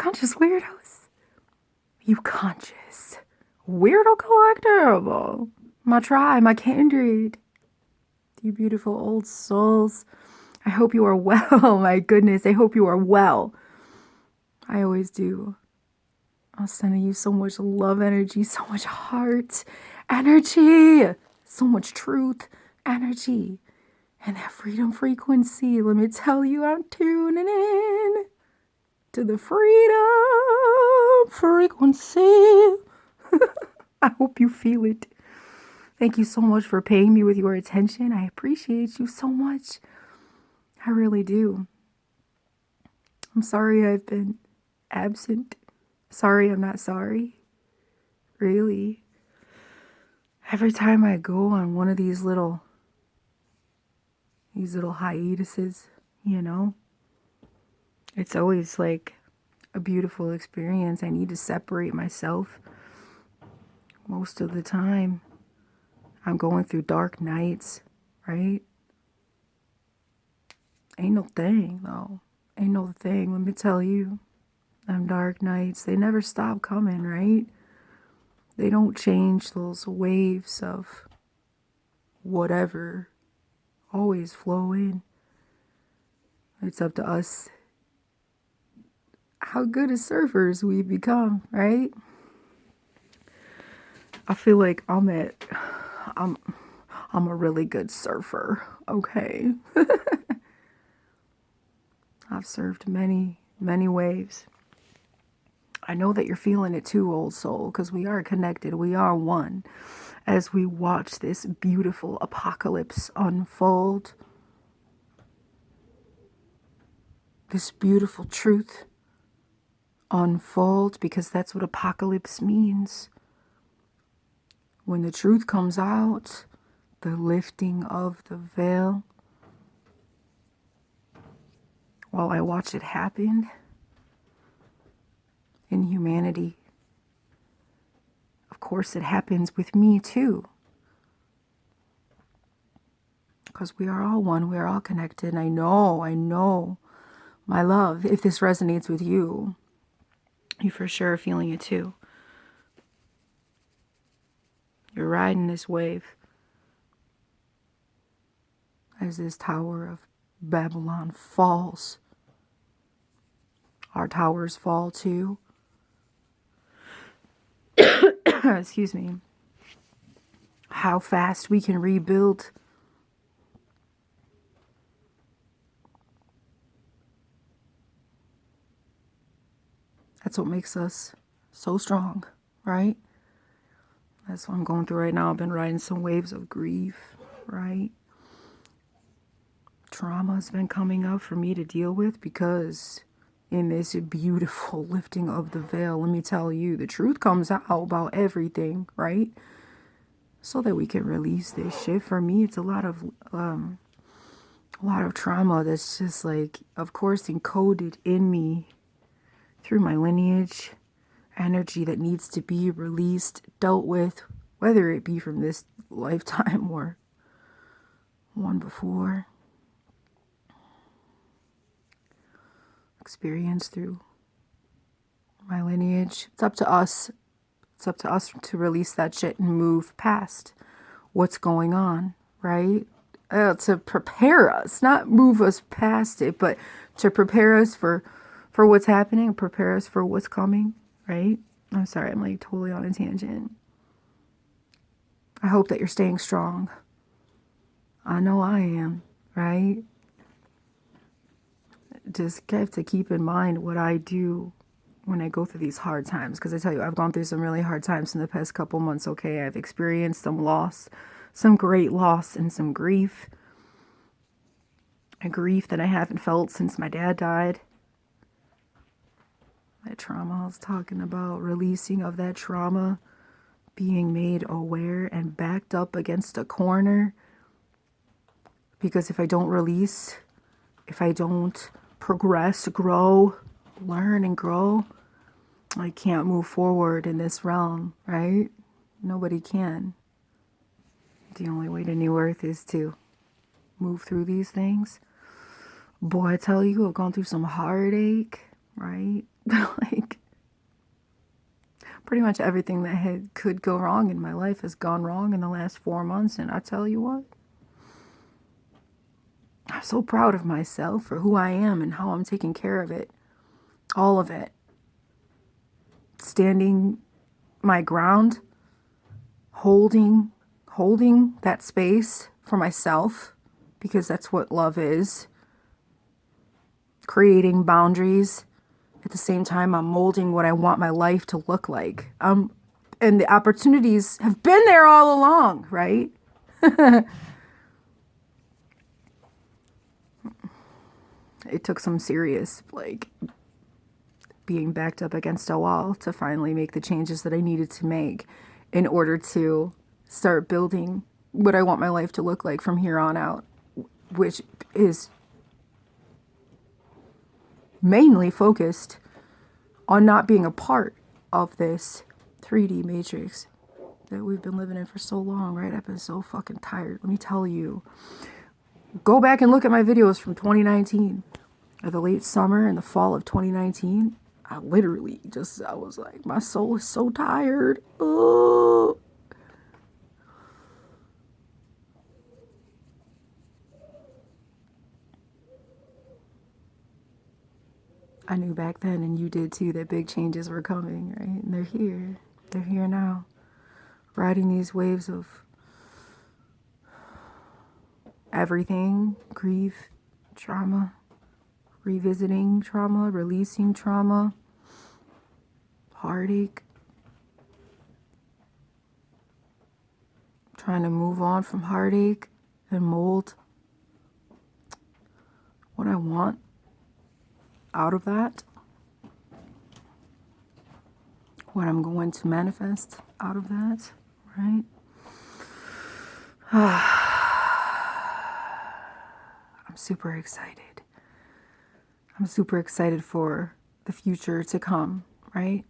conscious weirdos. You conscious weirdo collective. My tribe, my kindred. You beautiful old souls. I hope you are well. My goodness, I hope you are well. I always do. I'm sending you so much love energy, so much heart energy, so much truth energy, and that freedom frequency. Let me tell you, I'm tuning in to the freedom frequency. I hope you feel it. Thank you so much for paying me with your attention. I appreciate you so much. I really do. I'm sorry I've been absent. Sorry I'm not sorry. Really. Every time I go on one of these little hiatuses, it's always like a beautiful experience. I need to separate myself. Most of the time, I'm going through dark nights, right? Ain't no thing, though. Ain't no thing, let me tell you. Them dark nights, they never stop coming, right? They don't change. Those waves of whatever always flow in. It's up to us how good as surfers we've become, right? I feel like I'm a really good surfer, okay? I've surfed many, many waves. I know that you're feeling it too, old soul, because we are connected. We are one. As we watch this beautiful apocalypse unfold, this beautiful truth unfold, because that's what apocalypse means. When the truth comes out, the lifting of the veil. While I watch it happen in humanity, of course it happens with me too. Because we are all one, we are all connected. And I know, my love, if this resonates with you, you for sure are feeling it too. You're riding this wave as this Tower of Babylon falls. Our towers fall too. Excuse me. How fast we can rebuild. That's what makes us so strong, right? That's what I'm going through right now. I've been riding some waves of grief, right? Trauma has been coming up for me to deal with, because in this beautiful lifting of the veil, let me tell you, the truth comes out about everything, right? So that we can release this shit. For me, it's a lot of trauma that's just like, of course, encoded in me through my lineage, energy that needs to be released, dealt with, whether it be from this lifetime or one before. Experience through my lineage. It's up to us. It's up to us to release that shit and move past what's going on, right? To prepare us, not move us past it, but to prepare us for what's happening, prepare us for what's coming, right? I'm sorry, I'm like totally on a tangent. I hope that you're staying strong. I know I am, right? Just have to keep in mind what I do when I go through these hard times. Because I tell you, I've gone through some really hard times in the past couple months, okay? I've experienced some loss, some great loss, and some grief. A grief that I haven't felt since my dad died. That trauma I was talking about, releasing of that trauma, being made aware and backed up against a corner. Because if I don't release, if I don't progress, grow, learn and grow, I can't move forward in this realm, right? Nobody can. The only way to New Earth is to move through these things. Boy, I tell you, I've gone through some heartache, right? Like, Pretty much everything that could go wrong in my life has gone wrong in the last 4 months. And I tell you what, I'm so proud of myself for who I am and how I'm taking care of it. All of it. Standing my ground, holding that space for myself, because that's what love is. Creating boundaries. At the same time, I'm molding what I want my life to look like. And the opportunities have been there all along, right? It took some serious, being backed up against a wall to finally make the changes that I needed to make in order to start building what I want my life to look like from here on out, which is mainly focused on not being a part of this 3D matrix that we've been living in for so long, right? I've been so fucking tired. Let me tell you. Go back and look at my videos from 2019, or the late summer and the fall of 2019. I was like, my soul is so tired. Oh. I knew back then, and you did too, that big changes were coming, right? And they're here. They're here now. Riding these waves of everything, grief, trauma, revisiting trauma, releasing trauma, heartache, trying to move on from heartache and mold what I want out of that, what I'm going to manifest out of that, right? I'm super excited. I'm super excited for the future to come, right?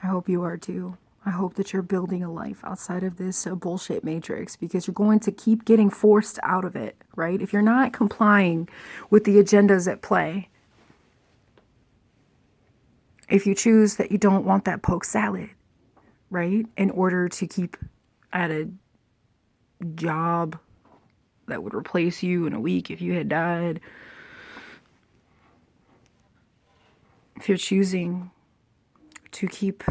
I hope you are too. I hope that you're building a life outside of this bullshit matrix, because you're going to keep getting forced out of it, right? If you're not complying with the agendas at play, if you choose that you don't want that poke salad, right, in order to keep at a job that would replace you in a week if you had died, if you're choosing to keep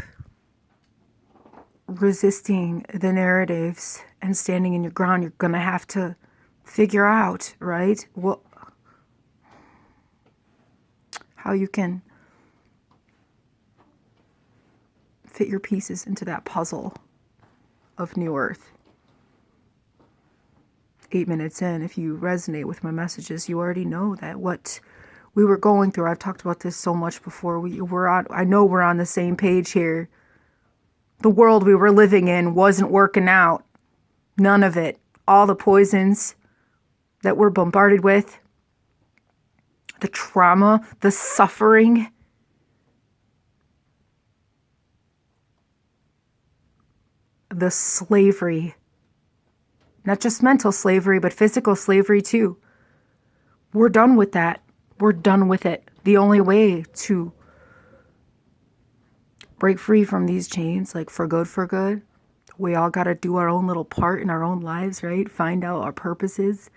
resisting the narratives and standing in your ground, you're going to have to figure out, right, how you can fit your pieces into that puzzle of New Earth. 8 minutes in, if you resonate with my messages, you already know that what we were going through, I've talked about this so much before, I know we're on the same page here. The world we were living in wasn't working out. None of it. All the poisons that we're bombarded with, the trauma, the suffering, the slavery, not just mental slavery, but physical slavery too. We're done with that. We're done with it. The only way to break free from these chains, for good, we all got to do our own little part in our own lives, right? Find out our purposes.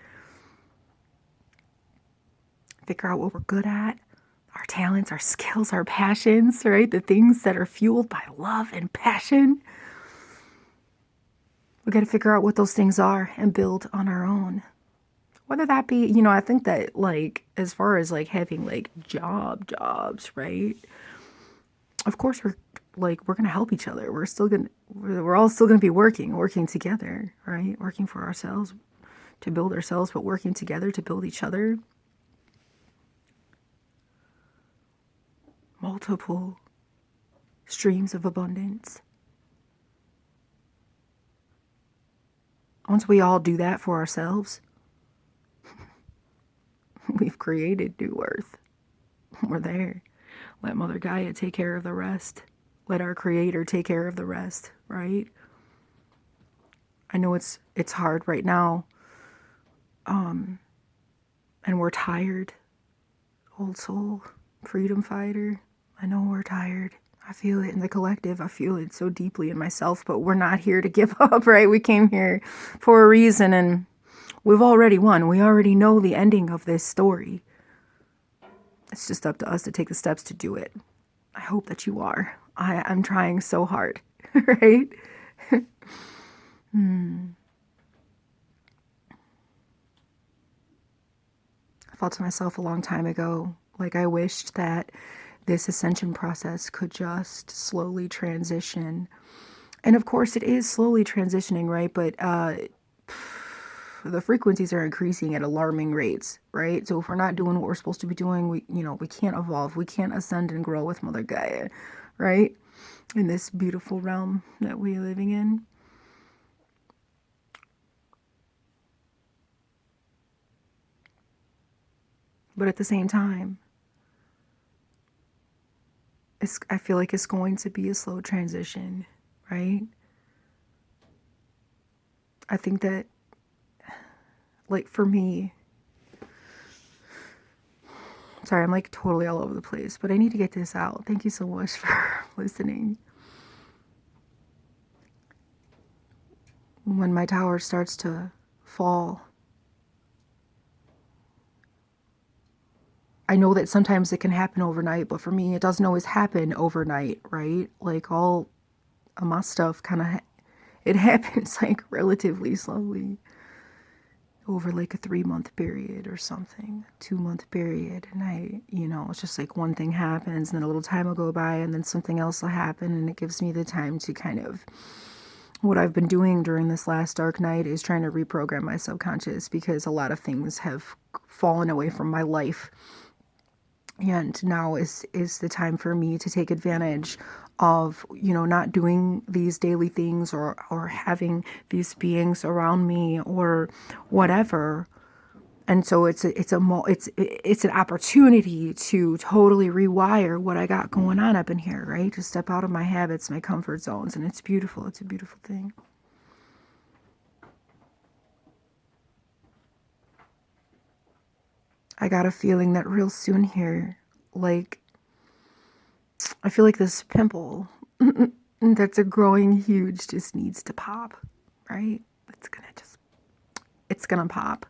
Figure out what we're good at, our talents, our skills, our passions, right? The things that are fueled by love and passion. We got to figure out what those things are and build on our own. Whether that be, I think that as far as having jobs, right? Of course we're going to help each other. We're all still going to be working together, right? Working for ourselves to build ourselves, but working together to build each other. Multiple streams of abundance. Once we all do that for ourselves, we've created New Earth. We're there. Let Mother Gaia take care of the rest. Let our Creator take care of the rest, right? I know it's hard right now. And we're tired. Old soul, freedom fighter. I know we're tired. I feel it in the collective. I feel it so deeply in myself, but we're not here to give up, right? We came here for a reason, and we've already won. We already know the ending of this story. It's just up to us to take the steps to do it. I hope that you are. I'm trying so hard, right? I thought to myself a long time ago, like I wished that this ascension process could just slowly transition. And of course it is slowly transitioning, right? But the frequencies are increasing at alarming rates, right? So if we're not doing what we're supposed to be doing, we can't evolve. We can't ascend and grow with Mother Gaia, right? In this beautiful realm that we're living in. But at the same time, I feel like it's going to be a slow transition, right? I think that, like, for me, sorry, I'm like totally all over the place, but I need to get this out. Thank you so much for listening. When my tower starts to fall, I know that sometimes it can happen overnight, but for me, it doesn't always happen overnight, right? Like all of my stuff it happens like relatively slowly over like a 3-month period or something, 2-month period. And it's just like one thing happens and then a little time will go by and then something else will happen. And it gives me the time to kind of, what I've been doing during this last dark night is trying to reprogram my subconscious, because a lot of things have fallen away from my life. And now is the time for me to take advantage of, not doing these daily things or having these beings around me or whatever. And so it's an opportunity to totally rewire what I got going on up in here, right? To step out of my habits, my comfort zones. And it's beautiful. It's a beautiful thing. I got a feeling that real soon here, like, I feel like this pimple that's a growing huge just needs to pop, right? It's gonna pop.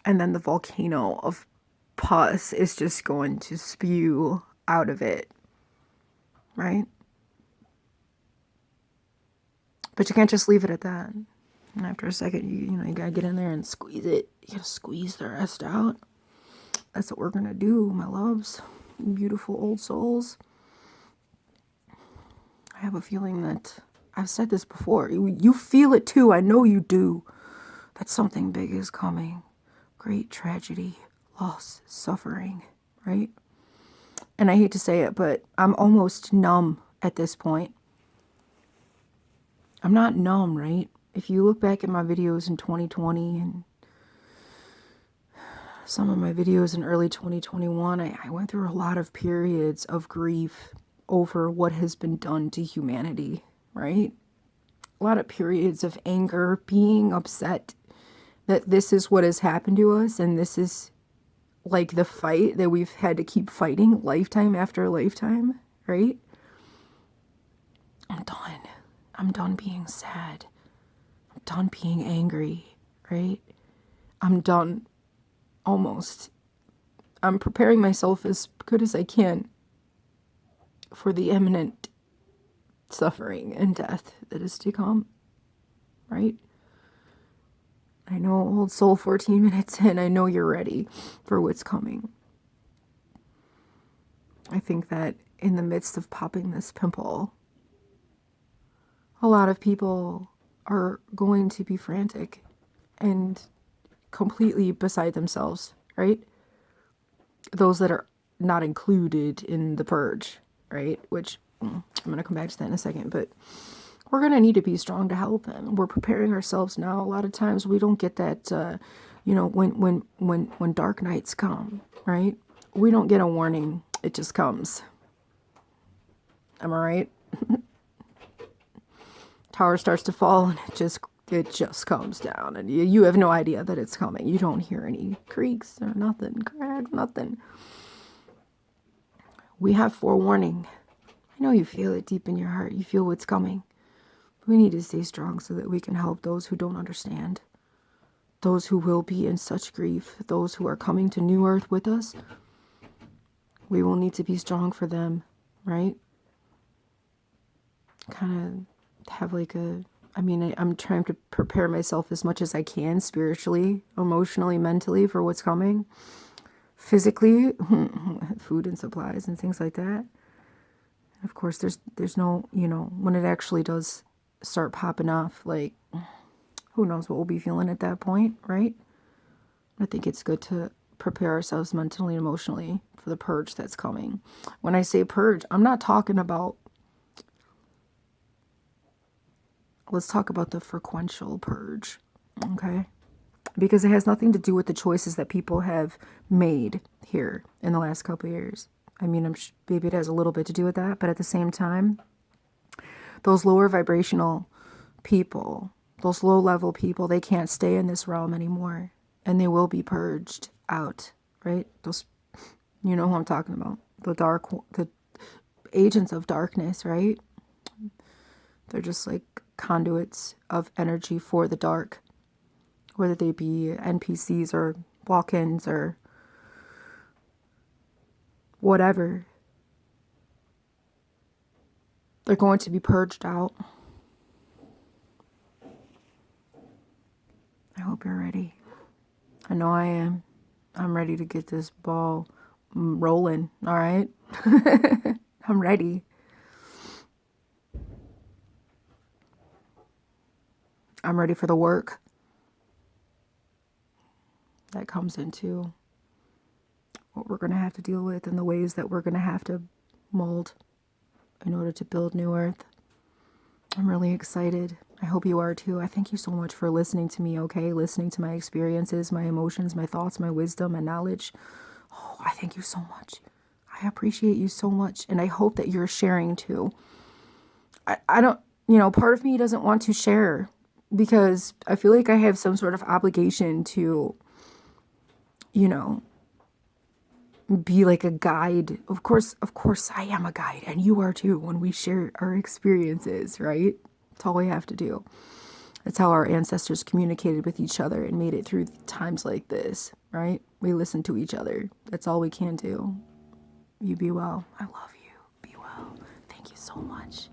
And then the volcano of pus is just going to spew out of it, right? But you can't just leave it at that. And after a second, you gotta get in there and squeeze it. You gotta squeeze the rest out. That's what we're gonna do, my loves, beautiful old souls. I have a feeling that I've said this before. You feel it too. I know you do. That something big is coming. Great tragedy, loss, suffering, right? And I hate to say it, but I'm almost numb at this point. I'm not numb, right? If you look back at my videos in 2020 and some of my videos in early 2021, I went through a lot of periods of grief over what has been done to humanity, right? A lot of periods of anger, being upset that this is what has happened to us, and this is like the fight that we've had to keep fighting lifetime after lifetime, right? I'm done. I'm done being sad. I'm done being angry, right? I'm done. Almost. I'm preparing myself as good as I can for the imminent suffering and death that is to come, right? I know, old soul, 14 minutes in, I know you're ready for what's coming. I think that in the midst of popping this pimple, a lot of people are going to be frantic and completely beside themselves, right? Those that are not included in the purge, right? Which I'm going to come back to that in a second, but we're going to need to be strong to help them. We're preparing ourselves now. A lot of times we don't get that, when dark nights come, right? We don't get a warning. It just comes. Am I right? Tower starts to fall and it just comes down, and you have no idea that it's coming. You don't hear any creaks or nothing, cracks, nothing. We have forewarning. I know you feel it deep in your heart. You feel what's coming. We need to stay strong so that we can help those who don't understand. Those who will be in such grief. Those who are coming to New Earth with us. We will need to be strong for them, right? Kind of have like a... I'm trying to prepare myself as much as I can, spiritually, emotionally, mentally, for what's coming. Physically, food and supplies and things like that. Of course, there's no, when it actually does start popping off, like, who knows what we'll be feeling at that point, right? I think it's good to prepare ourselves mentally and emotionally for the purge that's coming. When I say purge, I'm not talking about... Let's talk about the frequential purge, okay? Because it has nothing to do with the choices that people have made here in the last couple of years. Maybe it has a little bit to do with that, but at the same time, those lower vibrational people, those low-level people, they can't stay in this realm anymore, and they will be purged out, right? Those, you know who I'm talking about, the agents of darkness, right? They're just like conduits of energy for the dark, whether they be NPCs or walk-ins or whatever. They're going to be purged out. I hope you're ready. I know I am. I'm ready to get this ball rolling, all right? I'm ready. I'm ready for the work that comes into what we're going to have to deal with and the ways that we're going to have to mold in order to build New Earth. I'm really excited. I hope you are too. I thank you so much for listening to me, okay? Listening to my experiences, my emotions, my thoughts, my wisdom, my knowledge. Oh, I thank you so much. I appreciate you so much. And I hope that you're sharing too. I don't, part of me doesn't want to share because I feel like I have some sort of obligation to, be like a guide. Of course I am a guide, and you are too when we share our experiences, right? That's all we have to do. That's how our ancestors communicated with each other and made it through times like this, right? We listen to each other. That's all we can do. You be well. I love you. Be well. Thank you so much.